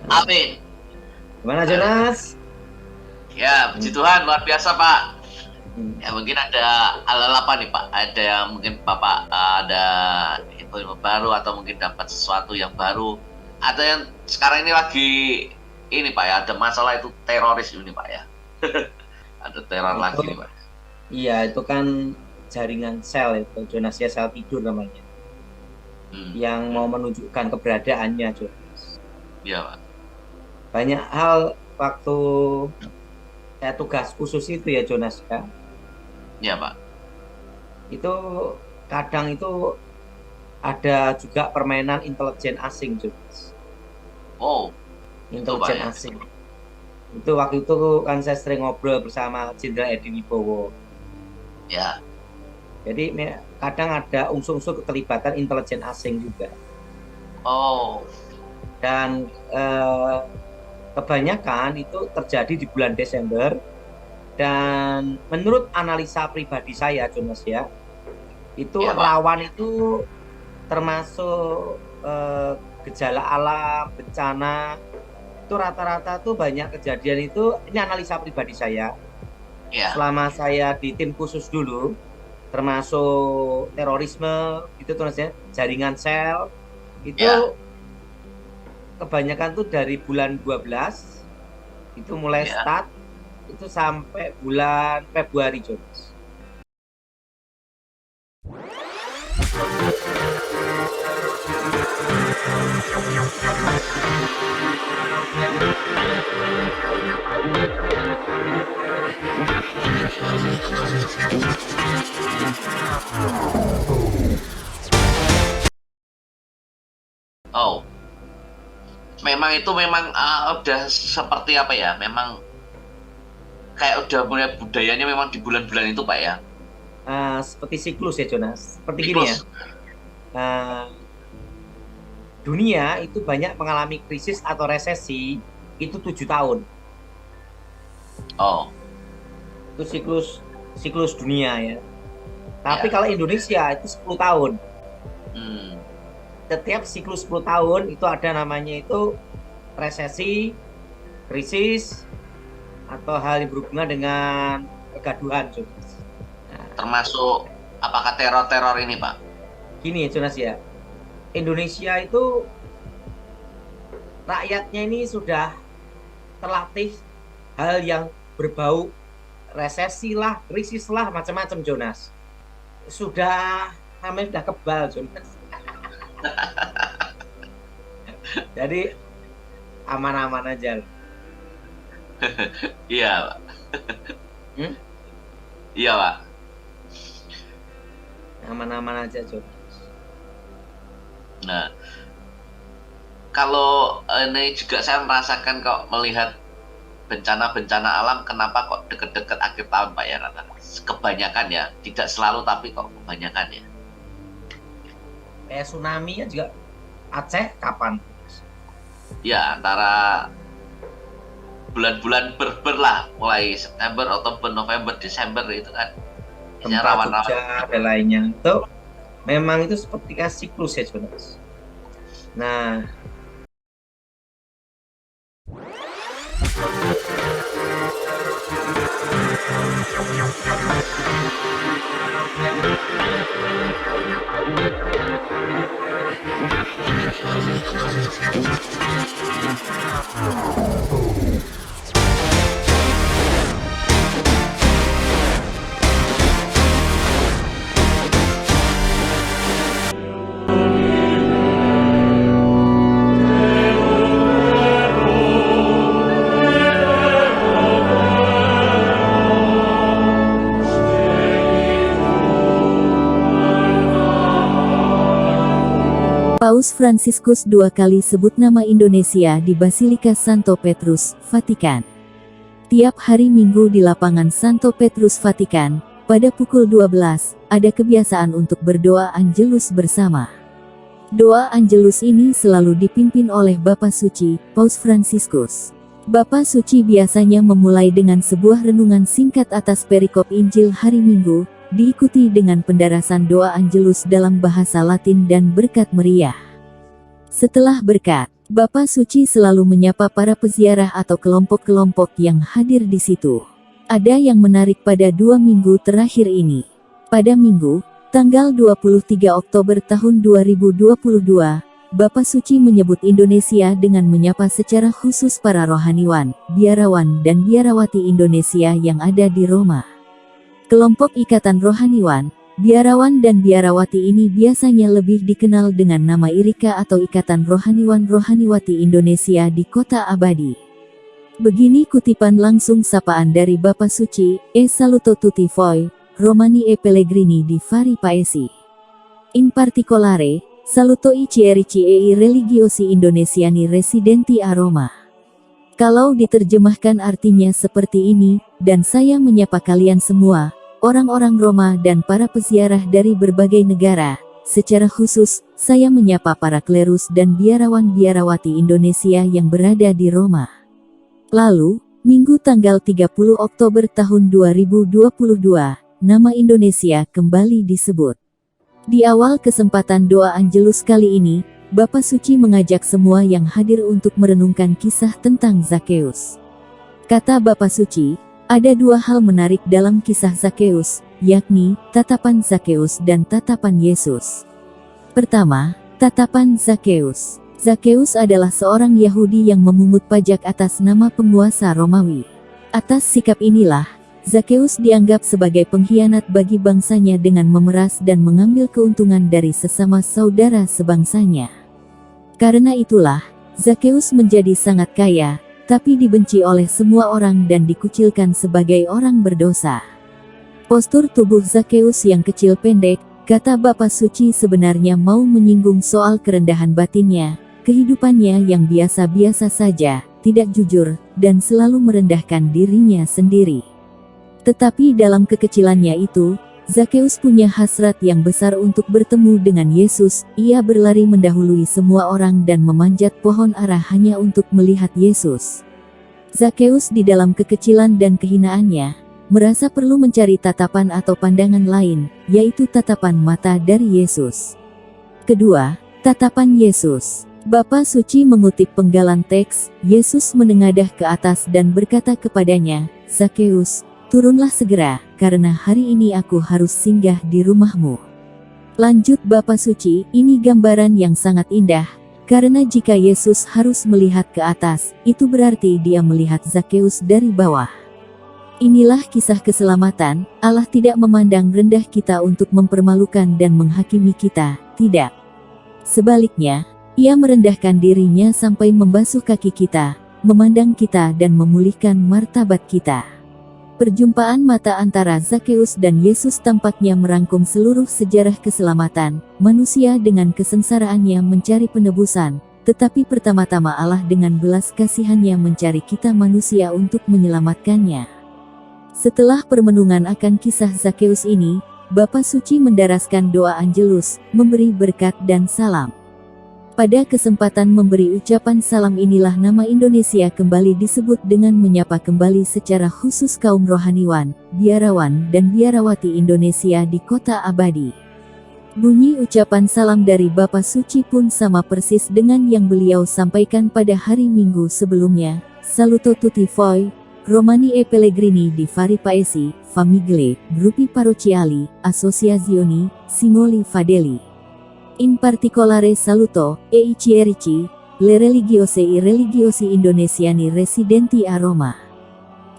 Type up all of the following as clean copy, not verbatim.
Amin. Gimana Jonas? Ya, puji Tuhan, luar biasa Pak. Hmm. Ya mungkin ada hal apa nih Pak? Ada yang mungkin Bapak ada info baru atau mungkin dapat sesuatu yang baru. Ada yang sekarang ini lagi ini Pak ya, ada masalah itu teroris ini Pak ya. Ada teror Itu lagi nih Pak. iya itu kan jaringan sel itu Jonas ya, sel tidur namanya, Hmm. yang mau menunjukkan keberadaannya Jonas. Iya Pak. Banyak hal waktu saya tugas khusus itu ya Jonas ya. Iya Pak. Itu kadang itu ada juga permainan intelijen asing Jonas. Oh, itu Pak Intelijen ya. asing. Itu waktu itu kan saya sering ngobrol bersama Jenderal Edi Wibowo. Ya. Jadi kadang ada unsur-unsur keterlibatan intelijen asing juga. Oh, Dan kebanyakan itu terjadi di bulan Desember. Dan menurut analisa pribadi saya, Jonas ya, itu iya Pak. rawan itu termasuk gejala alam, bencana, itu rata-rata tuh banyak kejadian itu, ini analisa pribadi saya, Iya. selama saya di tim khusus dulu, termasuk terorisme, itu Jonas ya, jaringan sel, Iya. itu kebanyakan tuh dari bulan 12 itu mulai Iya. start itu sampai bulan Februari Jonas. Oh, memang udah seperti apa ya? Memang kayak udah punya budayanya memang di bulan-bulan itu Pak ya. Seperti siklus ya Jonas. Seperti gini ya, Siklus. uh, dunia itu banyak mengalami krisis atau resesi itu 7 tahun. Oh, Itu siklus siklus dunia ya. Tapi ya. kalau Indonesia itu 10 tahun. Hmm. Setiap siklus 10 tahun itu ada namanya itu resesi, krisis, atau hal yang berhubungan dengan kegaduhan Jonas. Nah, Termasuk apakah teror-teror ini, Pak? gini Jonas ya, Indonesia itu rakyatnya ini sudah terlatih hal yang berbau resesi lah, krisis lah, macam-macam Jonas. Sudah namanya sudah kebal Jonas. Jadi aman-aman aja. Iya, Pak. Hmm? Iya, Pak. Aman-aman aja Jonas. Nah, kalau ini juga saya merasakan kok melihat bencana-bencana alam, kenapa kok deket-deket akhir tahun, Pak ya? Kebanyakan ya, tidak selalu tapi kok kebanyakan ya. Kayak tsunami ya juga, Aceh kapan? Ya, antara bulan-bulan ber lah, mulai September, Oktober, November, Desember itu kan biasanya Gempa rawan-rawan. Jogja dan lainnya. Itu memang itu seperti siklus ya Jonas. Nah, Paus Fransiskus 2 kali sebut nama Indonesia di Basilika Santo Petrus, Vatikan. Tiap hari Minggu di lapangan Santo Petrus Vatikan, pada pukul 12, ada kebiasaan untuk berdoa Angelus bersama. Doa Angelus ini selalu dipimpin oleh Bapa Suci, Paus Fransiskus. Bapa Suci biasanya memulai dengan sebuah renungan singkat atas perikop Injil hari Minggu, diikuti dengan pendarasan doa Angelus dalam bahasa Latin dan berkat meriah. Setelah berkat, Bapa Suci selalu menyapa para peziarah atau kelompok-kelompok yang hadir di situ. Ada yang menarik pada 2 minggu terakhir ini. Pada Minggu, tanggal 23 Oktober tahun 2022, Bapa Suci menyebut Indonesia dengan menyapa secara khusus para rohaniwan, biarawan dan biarawati Indonesia yang ada di Roma. Kelompok Ikatan Rohaniwan, biarawan dan biarawati ini biasanya lebih dikenal dengan nama IRIKA atau Ikatan Rohaniwan Rohaniwati Indonesia di Kota Abadi. Begini kutipan langsung sapaan dari Bapa Suci, "E saluto tutti voi, Romani e pellegrini di vari paesi. In particolare, saluto i chierici e i religiosi indonesiani residenti a Roma." Kalau diterjemahkan artinya seperti ini, dan saya menyapa kalian semua, orang-orang Roma dan para peziarah dari berbagai negara. Secara khusus, saya menyapa para klerus dan biarawan-biarawati Indonesia yang berada di Roma. Lalu, Minggu tanggal 30 Oktober tahun 2022, nama Indonesia kembali disebut. Di awal kesempatan doa Angelus kali ini, Bapa Suci mengajak semua yang hadir untuk merenungkan kisah tentang Zakeus. Kata Bapa Suci, ada 2 hal menarik dalam kisah Zakeus, yakni tatapan Zakeus dan tatapan Yesus. Pertama, tatapan Zakeus. Zakeus adalah seorang Yahudi yang memungut pajak atas nama penguasa Romawi. Atas sikap inilah, Zakeus dianggap sebagai pengkhianat bagi bangsanya dengan memeras dan mengambil keuntungan dari sesama saudara sebangsanya. Karena itulah, Zakeus menjadi sangat kaya, tapi dibenci oleh semua orang dan dikucilkan sebagai orang berdosa. Postur tubuh Zakeus yang kecil pendek, kata Bapa Suci sebenarnya mau menyinggung soal kerendahan batinnya, kehidupannya yang biasa-biasa saja, tidak jujur, dan selalu merendahkan dirinya sendiri. Tetapi dalam kekecilannya itu, Zakeus punya hasrat yang besar untuk bertemu dengan Yesus. Ia berlari mendahului semua orang dan memanjat pohon ara hanya untuk melihat Yesus. Zakeus di dalam kekecilan dan kehinaannya, merasa perlu mencari tatapan atau pandangan lain, yaitu tatapan mata dari Yesus. Kedua, tatapan Yesus. Bapa Suci mengutip penggalan teks, Yesus menengadah ke atas dan berkata kepadanya, "Zakeus, turunlah segera, karena hari ini aku harus singgah di rumahmu." Lanjut Bapa Suci, ini gambaran yang sangat indah, karena jika Yesus harus melihat ke atas, itu berarti dia melihat Zakeus dari bawah. Inilah kisah keselamatan, Allah tidak memandang rendah kita untuk mempermalukan dan menghakimi kita, tidak. Sebaliknya, Ia merendahkan dirinya sampai membasuh kaki kita, memandang kita dan memulihkan martabat kita. Perjumpaan mata antara Zakeus dan Yesus tampaknya merangkum seluruh sejarah keselamatan, manusia dengan kesengsaraannya mencari penebusan, tetapi pertama-tama Allah dengan belas kasihannya mencari kita manusia untuk menyelamatkannya. Setelah permenungan akan kisah Zakeus ini, Bapa Suci mendaraskan doa Angelus, memberi berkat dan salam. Pada kesempatan memberi ucapan salam inilah nama Indonesia kembali disebut dengan menyapa kembali secara khusus kaum rohaniwan, biarawan dan biarawati Indonesia di Kota Abadi. Bunyi ucapan salam dari Bapa Suci pun sama persis dengan yang beliau sampaikan pada hari Minggu sebelumnya. Saluto tutti voi, Romani e pellegrini di vari paesi, famiglie, gruppi parrocchiali, associazioni, singoli fedeli. In particolare saluto, e i chierici, le religiose i religiosi indonesiani residenti a Roma.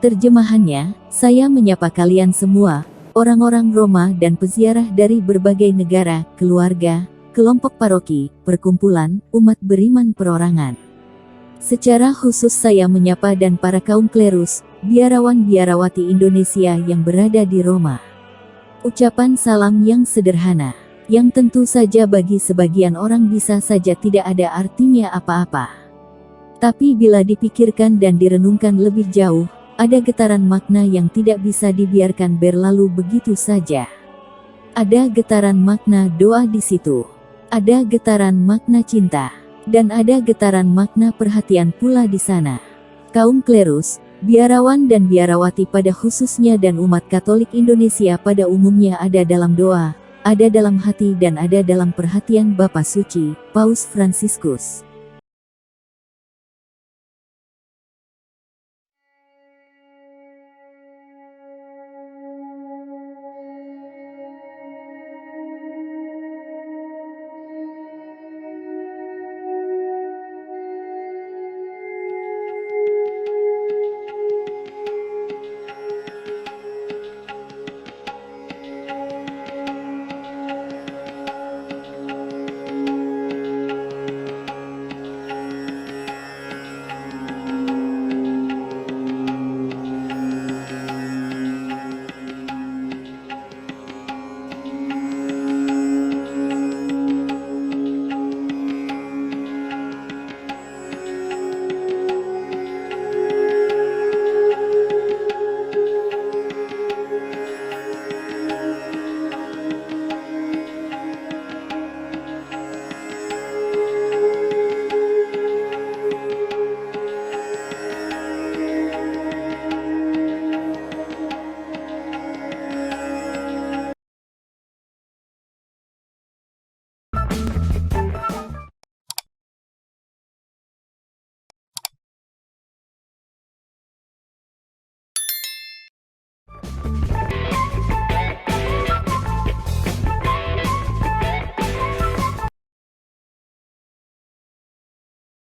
Terjemahannya, saya menyapa kalian semua, orang-orang Roma dan peziarah dari berbagai negara, keluarga, kelompok paroki, perkumpulan, umat beriman perorangan. Secara khusus saya menyapa dan para kaum klerus, biarawan-biarawati Indonesia yang berada di Roma. Ucapan salam yang sederhana. yang tentu saja bagi sebagian orang bisa saja tidak ada artinya apa-apa. Tapi bila dipikirkan dan direnungkan lebih jauh, ada getaran makna yang tidak bisa dibiarkan berlalu begitu saja. Ada getaran makna doa di situ. Ada getaran makna cinta. Dan ada getaran makna perhatian pula di sana. Kaum klerus, biarawan dan biarawati pada khususnya dan umat Katolik Indonesia pada umumnya ada dalam doa, ada dalam hati dan ada dalam perhatian Bapa Suci, Paus Fransiskus.